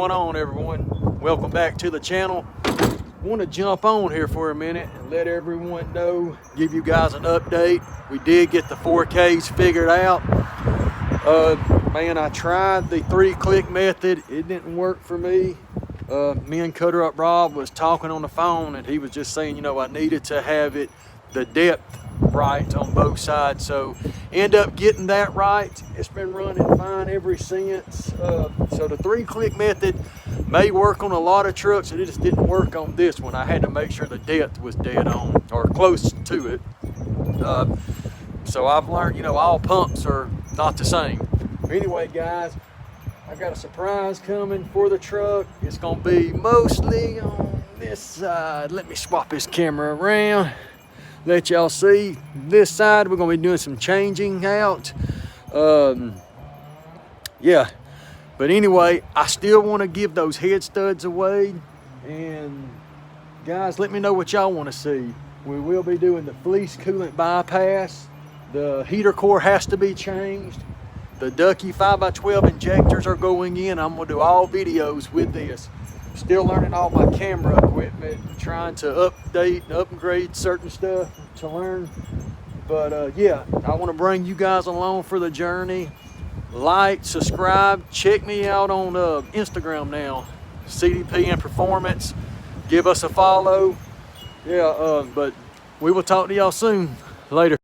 What's going on, everyone? Welcome back to the channel. Want to jump on here for a minute and let everyone know, give you guys an update. We did get the 4Ks figured out. Man, I tried the 3-click method. It didn't work for me. Me and Cutter Up Rob was talking on the phone, and he was just saying, you know, I needed to have it the depth right on both sides. So end up getting that right. It's been running fine ever since. So the 3-click method may work on a lot of trucks, and it just didn't work on this one. I had to make sure the depth was dead on or close to it. So I've learned, you know, all pumps are not the same. Anyway, guys, I got a surprise coming for the truck. It's gonna be mostly on this side. Let me swap this camera around. Let y'all see this side. We're gonna be doing some changing out. Yeah, but anyway, I still want to give those head studs away. And guys, let me know what y'all want to see. We will be doing the fleece coolant bypass. The heater core has to be changed. The Ducky 5x12 injectors are going in. I'm gonna do all videos with this. Still learning all my camera equipment, trying to update and upgrade certain stuff to learn. But yeah, I want to bring you guys along for the journey. Like, subscribe, check me out on Instagram now, CDP and Performance. Give us a follow. Yeah, but we will talk to y'all soon. Later.